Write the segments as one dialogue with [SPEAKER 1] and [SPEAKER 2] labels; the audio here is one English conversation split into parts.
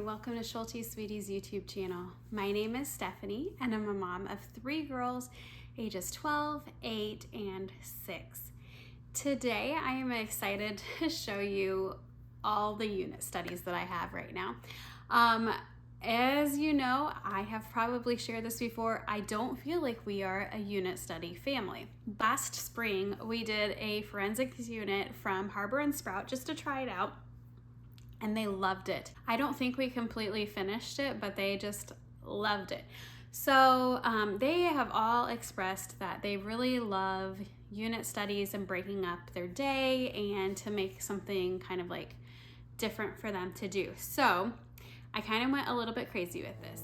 [SPEAKER 1] welcome to Schulte Sweeties YouTube channel. My name is Stephanie and I'm a mom of 3 girls ages 12, 8, and 6. Today I am excited to show you all the unit studies that I have right now. As you know, I have probably shared this before, I don't feel like we are a unit study family. Last spring we did a forensics unit from Harbor and Sprout just to try it out, and they loved it. I don't think we completely finished it, but they just loved it. So they have all expressed that they really love unit studies and breaking up their day and to make something kind of like different for them to do. So I kind of went a little bit crazy with this.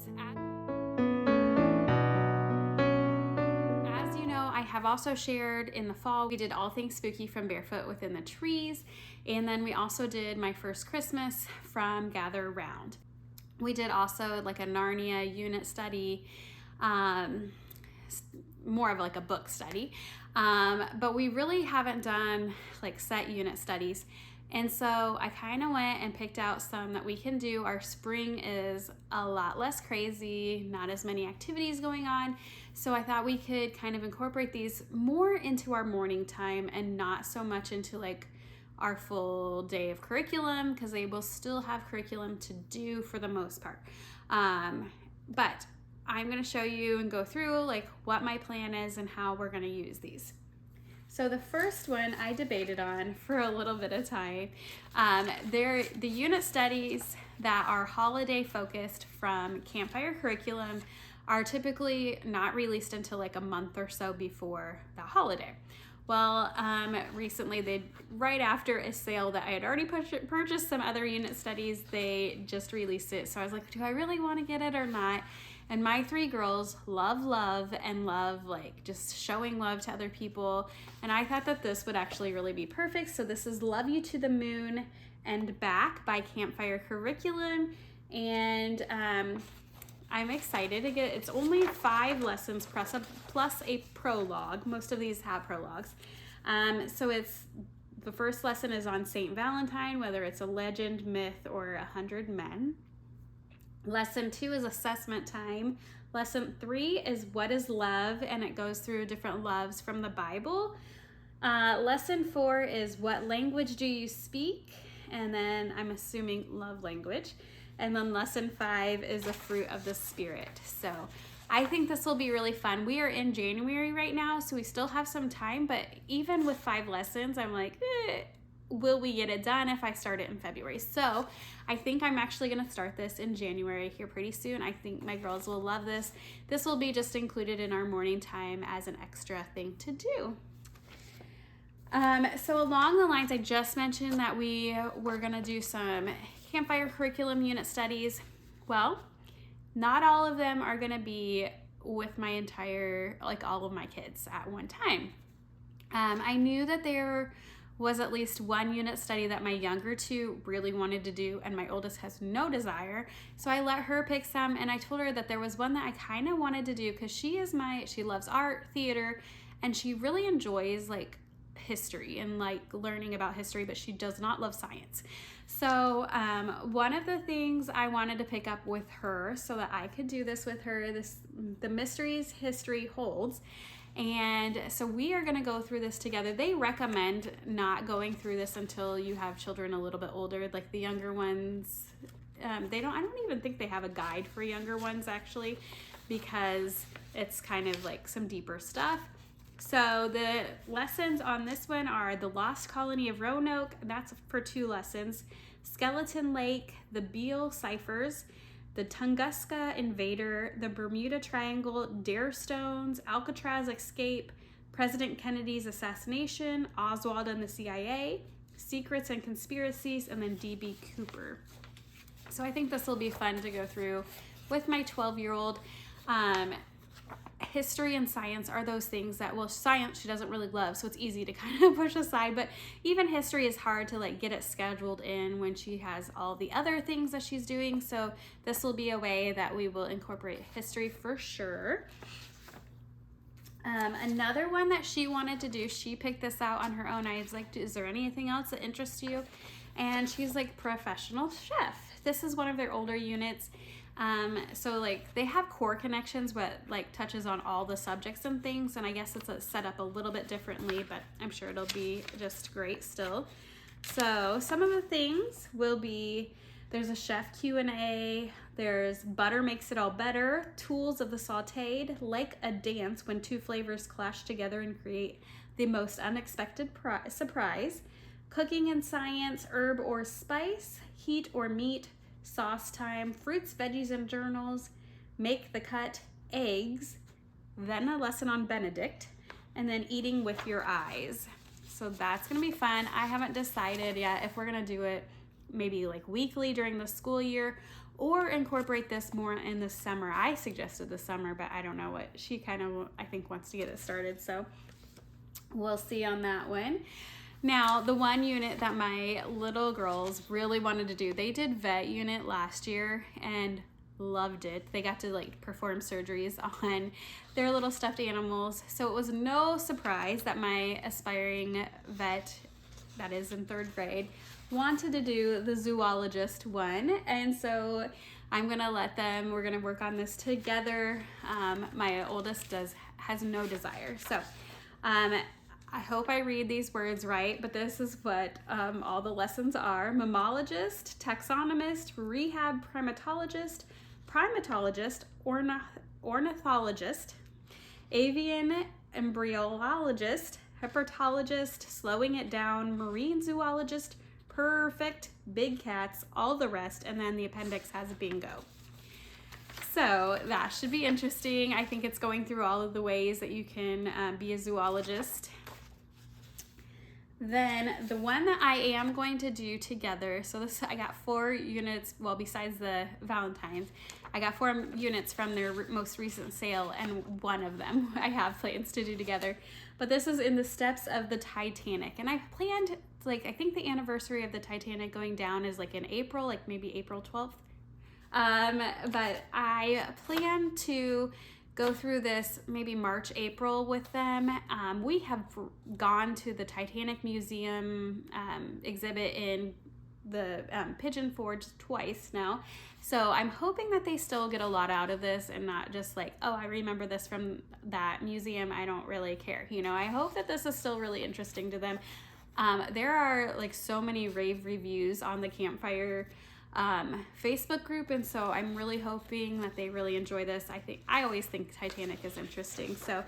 [SPEAKER 1] As you know, I have also shared in the fall, we did all things spooky from Barefoot Within the Trees. And then we also did My First Christmas from Gather Round. We did also like a Narnia unit study, more of like a book study. But we really haven't done like set unit studies. And so I kind of went and picked out some that we can do. Our spring is a lot less crazy, not as many activities going on. So I thought we could kind of incorporate these more into our morning time and not so much into like our full day of curriculum, because they will still have curriculum to do for the most part. But I'm going to show you and go through like what my plan is and how we're going to use these. So the first one I debated on for a little bit of time. They're the unit studies that are holiday focused from Campfire curriculum are typically not released until like a month or so before the holiday. Well, recently right after a sale that I had already purchased some other unit studies, they just released it. So I was like, do I really want to get it or not? And my 3 girls love like just showing love to other people. And I thought that this would actually really be perfect. So this is Love You to the Moon and Back by Campfire Curriculum. And I'm excited to get, it's only 5 lessons plus a prologue. Most of these have prologues. So the first lesson is on St. Valentine, whether it's a legend, myth, or 100 men. Lesson 2 is assessment time. Lesson 3 is what is love, and it goes through different loves from the Bible. Lesson 4 is what language do you speak, and then I'm assuming love language. And then lesson 5 is the fruit of the spirit. So I think this will be really fun. We are in January right now, so we still have some time, but even with 5 lessons, I'm like, will we get it done if I start it in February? So I think I'm actually gonna start this in January here pretty soon. I think my girls will love this. This will be just included in our morning time as an extra thing to do. So along the lines, I just mentioned that we were gonna do some Campfire curriculum unit studies. Well, not all of them are gonna be with my entire, like all of my kids at one time. I knew that there was at least one unit study that my younger 2 really wanted to do, and my oldest has no desire. So I let her pick some, and I told her that there was one that I kind of wanted to do because she loves art, theater, and she really enjoys like history and like learning about history, but she does not love science. So one of the things I wanted to pick up with her so that I could do this with her, the Mysteries History Holds. And so we are going to go through this together. They recommend not going through this until you have children a little bit older, like the younger ones. I don't even think they have a guide for younger ones actually, because it's kind of like some deeper stuff. So the lessons on this one are The Lost Colony of Roanoke, that's for 2 lessons, Skeleton Lake, the Beale Ciphers, the Tunguska Invader, the Bermuda Triangle, Dare Stones, Alcatraz Escape, President Kennedy's Assassination, Oswald and the CIA, Secrets and Conspiracies, and then D.B. Cooper. So I think this will be fun to go through with my 12-year-old. History and science are those things that, well, science she doesn't really love, so it's easy to kind of push aside, but even history is hard to like get it scheduled in when she has all the other things that she's doing. So this will be a way that we will incorporate history for sure. Another one that she wanted to do, she picked this out on her own. I was like, is there anything else that interests you? And she's like, professional chef. This is one of their older units. So like they have core connections, but like touches on all the subjects and things. And I guess it's set up a little bit differently, but I'm sure it'll be just great still. So some of the things will be, there's a chef Q&A, there's butter makes it all better, tools of the sauteed, like a dance when two flavors clash together and create the most unexpected surprise, cooking and science, herb or spice, heat or meat, sauce time, fruits, veggies, and journals, make the cut, eggs, then a lesson on Benedict, and then eating with your eyes. So that's gonna be fun. I haven't decided yet if we're gonna do it maybe like weekly during the school year or incorporate this more in the summer. I suggested the summer, but I don't know what she kind of, I think, wants to get it started. So we'll see on that one. Now, the one unit that my little girls really wanted to do, they did vet unit last year and loved it. They got to like perform surgeries on their little stuffed animals. So it was no surprise that my aspiring vet, that is in 3rd grade, wanted to do the zoologist one. And so I'm gonna let them, we're gonna work on this together. My oldest has no desire. So I hope I read these words right, but this is what all the lessons are. Mammologist, taxonomist, rehab primatologist, ornithologist, avian embryologist, herpetologist, slowing it down, marine zoologist, perfect, big cats, all the rest, and then the appendix has bingo. So that should be interesting. I think it's going through all of the ways that you can be a zoologist. Then the one that I am going to do together, so this, I got 4 units, well, besides the Valentine's, I got 4 units from their most recent sale, and one of them I have plans to do together. But this is in the steps of the Titanic, and I planned, like, I think the anniversary of the Titanic going down is like in April, like maybe April 12th. But I plan to go through this maybe March, April with them. We have gone to the Titanic Museum exhibit in the Pigeon Forge twice now. So I'm hoping that they still get a lot out of this and not just like, oh, I remember this from that museum, I don't really care. You know, I hope that this is still really interesting to them. There are like so many rave reviews on the Campfire Facebook group, and so I'm really hoping that they really enjoy this. I always think Titanic is interesting. So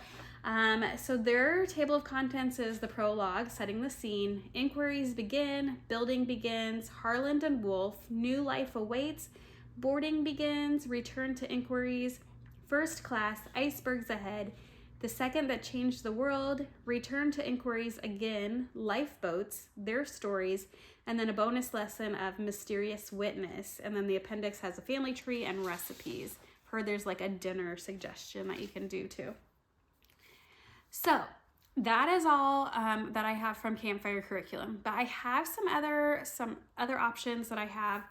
[SPEAKER 1] so their table of contents is the prologue, setting the scene, inquiries begin, building begins, Harland and Wolff, new life awaits, boarding begins, return to inquiries, first class, icebergs ahead, the second that changed the world, return to inquiries again, lifeboats, their stories, and then a bonus lesson of mysterious witness. And then the appendix has a family tree and recipes. Heard there's like a dinner suggestion that you can do too. So that is all that I have from Campfire Curriculum. But I have some other options that I have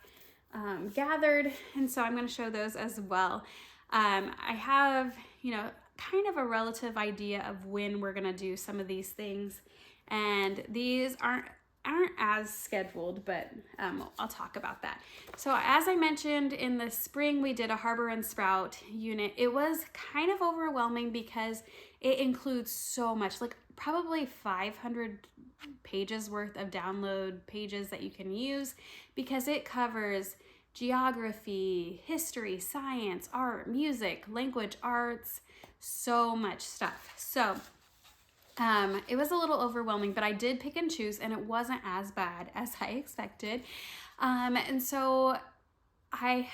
[SPEAKER 1] gathered, and so I'm going to show those as well. I have, kind of a relative idea of when we're going to do some of these things, and these aren't as scheduled, but I'll talk about that. So as I mentioned, in the spring we did a Harbor and Sprout unit. It was kind of overwhelming because it includes so much, like probably 500 pages worth of download pages that you can use, because it covers geography, history, science, art, music, language arts, so much stuff. So it was a little overwhelming, but I did pick and choose, and it wasn't as bad as I expected. And so I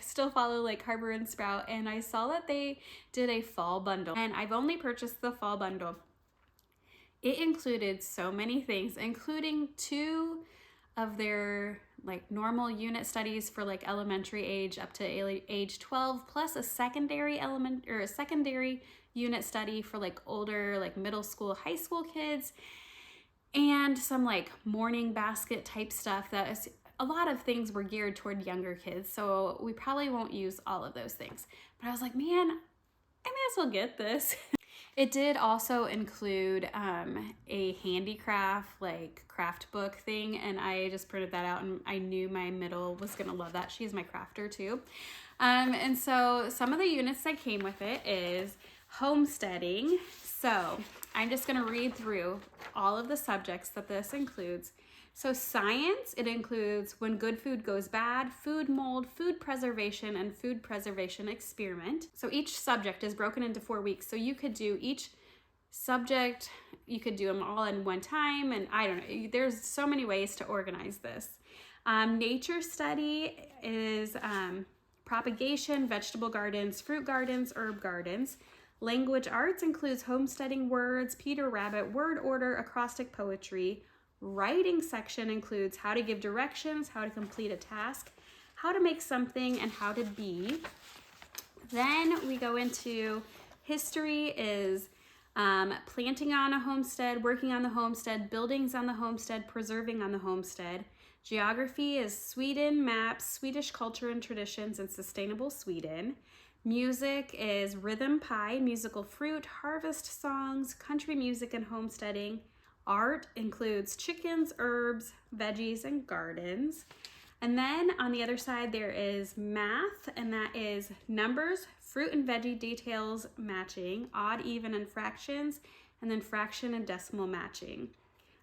[SPEAKER 1] still follow like Harbor and Sprout, and I saw that they did a fall bundle, and I've only purchased the fall bundle. It included so many things, including 2 of their like normal unit studies for like elementary age up to age 12, plus a secondary unit study for like older, like middle school, high school kids, and some like morning basket type stuff. That is, a lot of things were geared toward younger kids, so we probably won't use all of those things. But I was like, man, I may as well get this. It did also include a handicraft, like craft book thing, and I just printed that out, and I knew my middle was gonna love that. She's my crafter too. And so some of the units that came with it is homesteading. So I'm just gonna read through all of the subjects that this includes. So science, it includes when good food goes bad, food mold, food preservation, and food preservation experiment. So each subject is broken into 4 weeks. So you could do each subject, you could do them all in one time, and I don't know, there's so many ways to organize this. Nature study is propagation, vegetable gardens, fruit gardens, herb gardens. Language arts includes homesteading words, Peter Rabbit, word order, acrostic poetry. Writing section includes how to give directions, how to complete a task, how to make something, and how to be. Then we go into history is planting on a homestead, working on the homestead, buildings on the homestead, preserving on the homestead. Geography is Sweden, maps, Swedish culture and traditions, and sustainable Sweden. Music is rhythm pie, musical fruit, harvest songs, country music, and homesteading. Art includes chickens, herbs, veggies, and gardens. And then on the other side, there is math, and that is numbers, fruit and veggie details matching, odd, even, and fractions, and then fraction and decimal matching.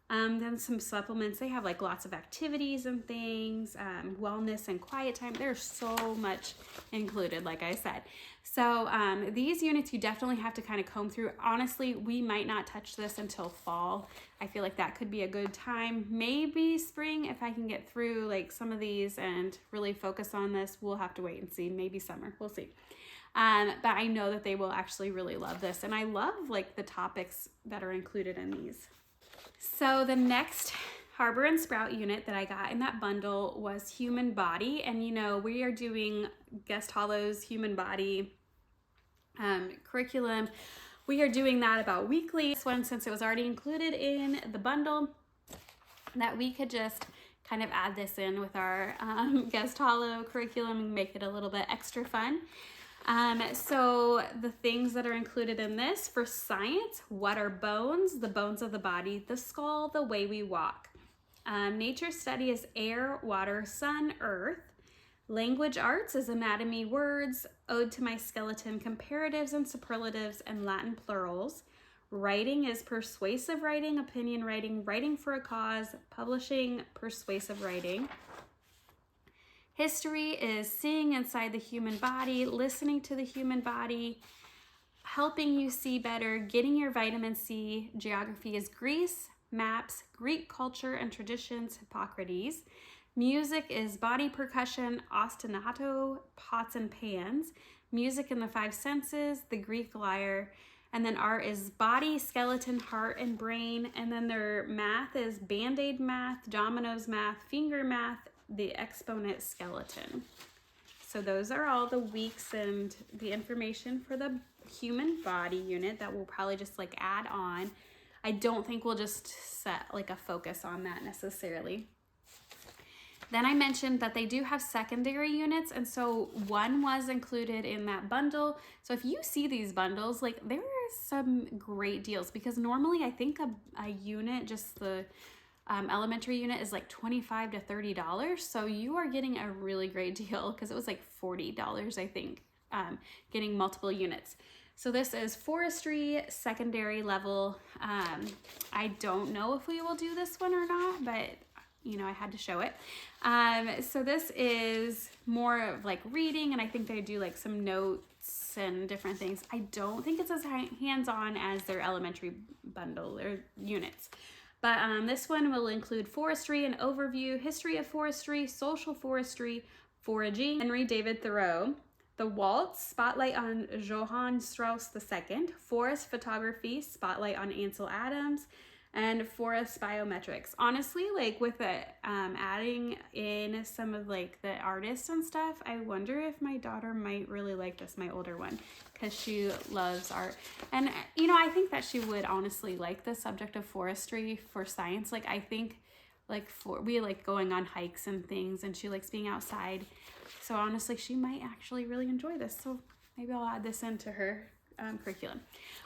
[SPEAKER 1] Then some supplements, they have like lots of activities and things, wellness and quiet time. There's so much included, like I said. So these units you definitely have to kind of comb through. Honestly, we might not touch this until fall. I feel like that could be a good time. Maybe spring if I can get through like some of these and really focus on this. We'll have to wait and see. Maybe summer, we'll see. But I know that they will actually really love this. And I love like the topics that are included in these. So the next Harbor and Sprout unit that I got in that bundle was human body. And you know, we are doing Guest Hollow's human body curriculum. We are doing that about weekly. This one, since it was already included in the bundle, that we could just kind of add this in with our Guest Hollow curriculum and make it a little bit extra fun. So the things that are included in this for science, what are bones? The bones of the body, the skull, the way we walk. Nature study is air, water, sun, earth. Language arts is anatomy, words, ode to my skeleton, comparatives and superlatives, and Latin plurals. Writing is persuasive writing, opinion writing, writing for a cause, publishing, persuasive writing. History is seeing inside the human body, listening to the human body, helping you see better, getting your vitamin C. Geography is Greece, maps, Greek culture and traditions, Hippocrates. Music is body percussion, ostinato, pots and pans. Music in the five senses, the Greek lyre. And then art is body, skeleton, heart, and brain. And then their math is Band-Aid math, dominoes math, finger math, the exponent skeleton. So those are all the weeks and the information for the human body unit that we'll probably just like add on. I don't think we'll just set like a focus on that necessarily. Then I mentioned that they do have secondary units, and so one was included in that bundle. So if you see these bundles, like there are some great deals, because normally I think a unit, just the elementary unit, is like $25 to $30. So you are getting a really great deal, because it was like $40, I think, getting multiple units. So this is forestry, secondary level. I don't know if we will do this one or not, but you know, I had to show it. So this is more of like reading, and I think they do like some notes and different things. I don't think it's as hands-on as their elementary bundle or units. But this one will include forestry, an overview, history of forestry, social forestry, foraging, Henry David Thoreau, the waltz, spotlight on Johann Strauss II, forest photography, spotlight on Ansel Adams, and forest biometrics. Honestly, like with it, adding in some of like the artists and stuff, I wonder if my daughter might really like this, my older one, because she loves art. And you know, I think that she would honestly like the subject of forestry for science. Like I think like we like going on hikes and things, and she likes being outside. So honestly, she might actually really enjoy this. So maybe I'll add this into her curriculum.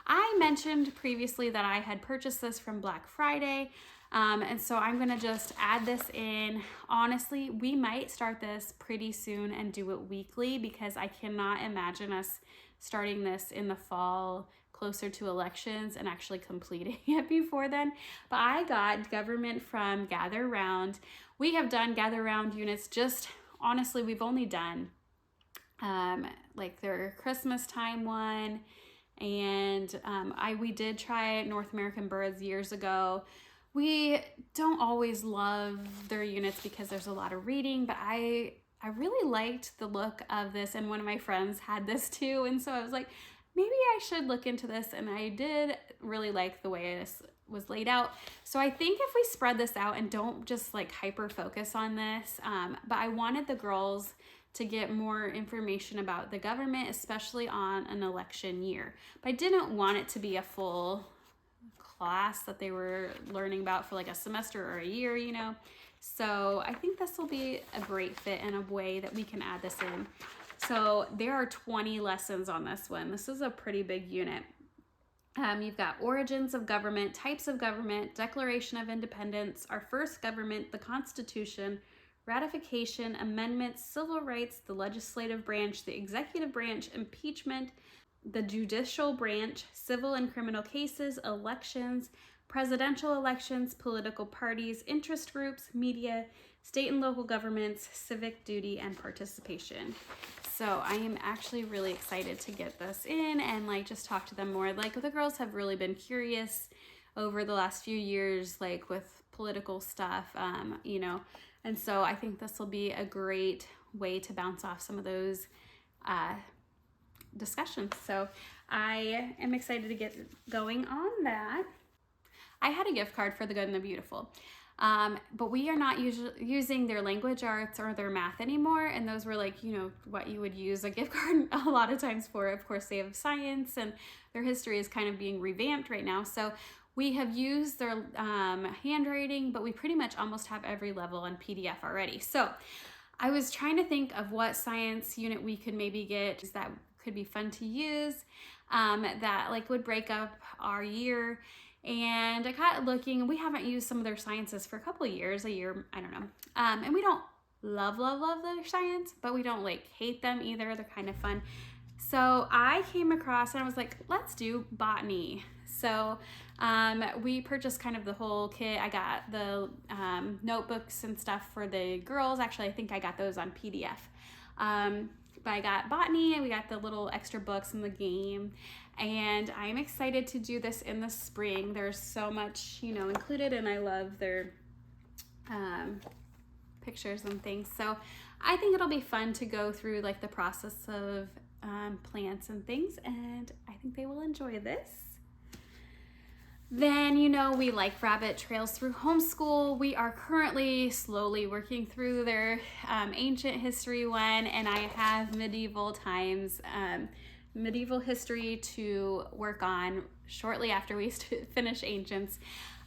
[SPEAKER 1] I mentioned previously that I had purchased this from Black Friday, and so I'm gonna just add this in. Honestly, we might start this pretty soon and do it weekly, because I cannot imagine us starting this in the fall closer to elections and actually completing it before then. But I got government from Gather Round. We have done Gather Round units, just honestly, we've only done like their Christmas time one, and we did try North American Birds years ago. We don't always love their units because there's a lot of reading, but I really liked the look of this, and one of my friends had this too, and so I was like, maybe I should look into this, and I did really like the way this was laid out. So I think if we spread this out and don't just like hyper focus on this, but I wanted the girls to get more information about the government, especially on an election year. But I didn't want it to be a full class that they were learning about for like a semester or a year, you know. So I think this will be a great fit and a way that we can add this in. So there are 20 lessons on this one. This is a pretty big unit. You've got origins of government, types of government, Declaration of Independence, our first government, the Constitution, ratification, amendments, civil rights, the legislative branch, the executive branch, impeachment, the judicial branch, civil and criminal cases, elections, presidential elections, political parties, interest groups, media, state and local governments, civic duty, and participation. So I am actually really excited to get this in and like just talk to them more. Like the girls have really been curious over the last few years, like with political stuff, you know, and so I think this will be a great way to bounce off some of those discussions. So I am excited to get going on that. I had a gift card for the Good and the Beautiful. But we are not using their language arts or their math anymore. And those were like, you know, what you would use a gift card a lot of times for. Of course, they have science and their history is kind of being revamped right now. So we have used their handwriting, but we pretty much almost have every level on PDF already. So I was trying to think of what science unit we could maybe get that could be fun to use, that like would break up our year. And I got looking, we haven't used some of their sciences for a couple of years, a year, I don't know. And we don't love their science, but we don't like hate them either. They're kind of fun. So I came across and I was like, let's do botany. So we purchased kind of the whole kit. I got the notebooks and stuff for the girls. Actually, I think I got those on PDF. But I got botany and we got the little extra books in the game. And I'm excited to do this in the spring. There's so much, you know, included, and I love their pictures and things. So I think it'll be fun to go through like the process of plants and things, and I think they will enjoy this. Then, you know, we like rabbit trails through homeschool. We are currently slowly working through their ancient history one, and I have medieval times, medieval history to work on shortly after we finish ancients.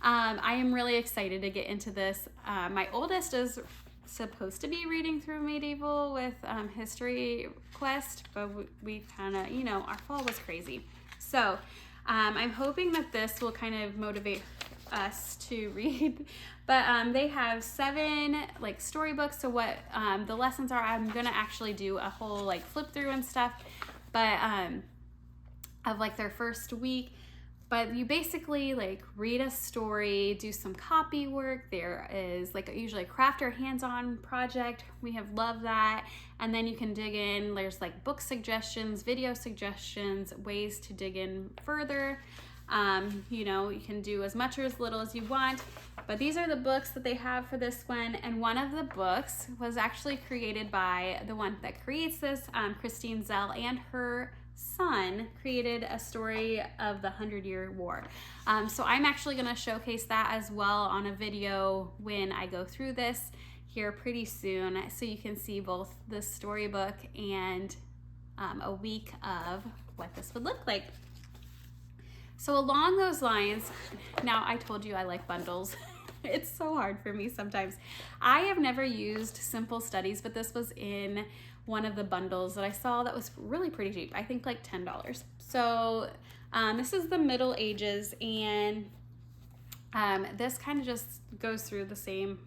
[SPEAKER 1] I am really excited to get into this. My oldest is supposed to be reading through medieval with History Quest, but we kind of, you know, our fall was crazy. So I'm hoping that this will kind of motivate us to read. But they have 7 like storybooks. So what the lessons are, I'm gonna actually do a whole like flip through and stuff, but of like their first week. But you basically like read a story, do some copy work. There is like usually a craft or hands-on project. We have loved that. And then you can dig in. There's like book suggestions, video suggestions, ways to dig in further. You know, you can do as much or as little as you want. But these are the books that they have for this one. And one of the books was actually created by the one that creates this, Christine Zell, and her son created a story of the 100-Year War. So I'm actually going to showcase that as well on a video when I go through this here pretty soon, so you can see both the storybook and a week of what this would look like. So along those lines, now I told you I like bundles. It's so hard for me sometimes. I have never used Simple Studies, but this was in one of the bundles that I saw that was really pretty cheap. I think like $10. So this is the Middle Ages, and this kind of just goes through the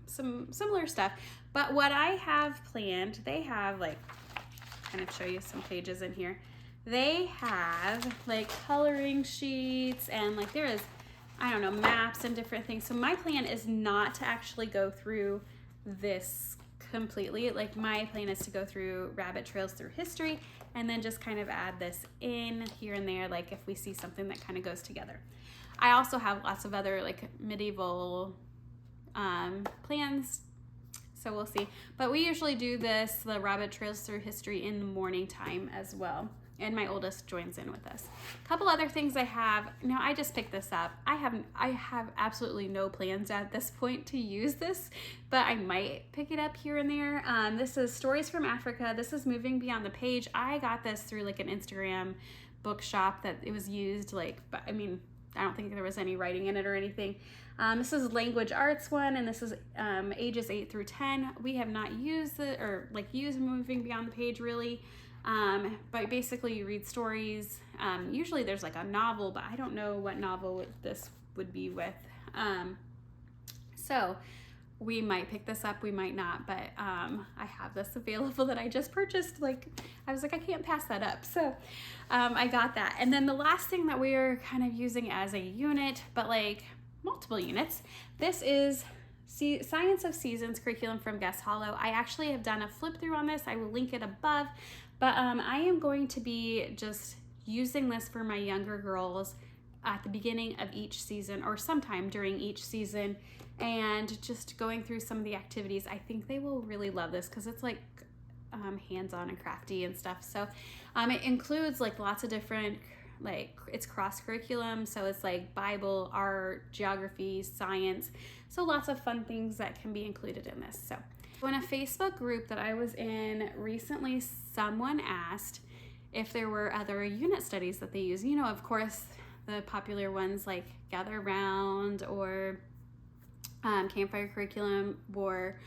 [SPEAKER 1] some similar stuff. But what I have planned, they have like, kind of show you some pages in here. They have like coloring sheets, and like there is, I don't know, maps and different things. So my plan is not to actually go through this completely. Like my plan is to go through rabbit trails through history, and then just kind of add this in here and there, like if we see something that kind of goes together. I also have lots of other like medieval plans, so we'll see. But we usually do this, the rabbit trails through history, in the morning time as well. And my oldest joins in with us. A couple other things I have. Now I just picked this up. I have absolutely no plans at this point to use this, but I might pick it up here and there. This is Stories from Africa. This is Moving Beyond the Page. I got this through like an Instagram bookshop that it was used like, but I mean, I don't think there was any writing in it or anything. This is language arts one, and this is ages 8 through 10. We have not used it or like used Moving Beyond the Page really. But basically you read stories. Usually there's like a novel, but I don't know what novel this would be with. So we might pick this up, we might not, but I have this available that I just purchased. Like I was like, I can't pass that up. So I got that. And then the last thing that we're kind of using as a unit, but like multiple units, this is Science of Seasons curriculum from Guest Hollow. I actually have done a flip through on this. I will link it above. But I am going to be just using this for my younger girls at the beginning of each season or sometime during each season, and just going through some of the activities. I think they will really love this because it's like hands-on and crafty and stuff. So it includes like lots of different, like it's cross curriculum. So it's like Bible, art, geography, science. So lots of fun things that can be included in this. So in a Facebook group that I was in recently, someone asked if there were other unit studies that they use. You know, of course, the popular ones like Gather Round or Campfire Curriculum were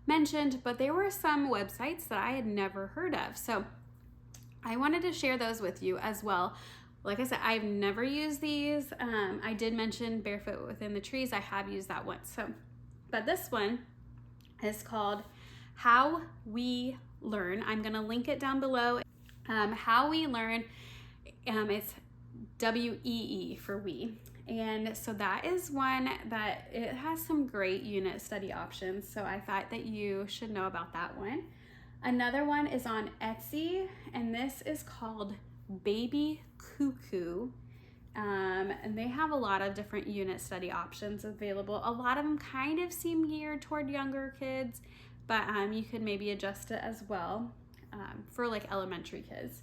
[SPEAKER 1] mentioned, but there were some websites that I had never heard of. So I wanted to share those with you as well. Like I said, I've never used these. I did mention Barefoot Within the Trees. I have used that once. So, but this one is called How We Learn. I'm going to link it down below. How We Learn, it's WEE for we. And so that is one that it has some great unit study options. So I thought that you should know about that one. Another one is on Etsy, and this is called Baby Cuckoo. And they have a lot of different unit study options available. A lot of them kind of seem geared toward younger kids, but you could maybe adjust it as well for like elementary kids.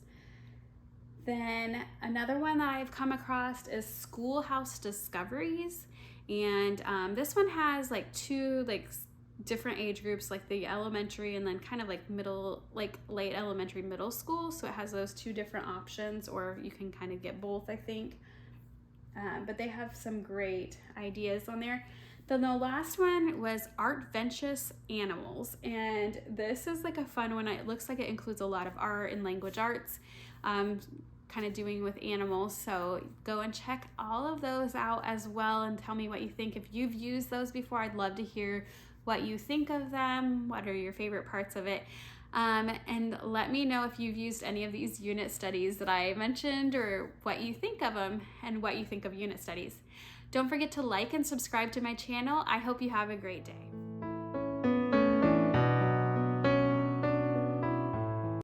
[SPEAKER 1] Then another one that I've come across is Schoolhouse Discoveries, and this one has like two like different age groups, like the elementary and then kind of like middle, like late elementary, middle school. So it has those two different options, or you can kind of get both, I think. But they have some great ideas on there. Then the last one was Artventures Animals, and this is like a fun one. It looks like it includes a lot of art and language arts, kind of doing with animals. So go and check all of those out as well and tell me what you think. If you've used those before, I'd love to hear what you think of them. What are your favorite parts of it? And let me know if you've used any of these unit studies that I mentioned, or what you think of them and what you think of unit studies. Don't forget to like and subscribe to my channel. I hope you have a great day.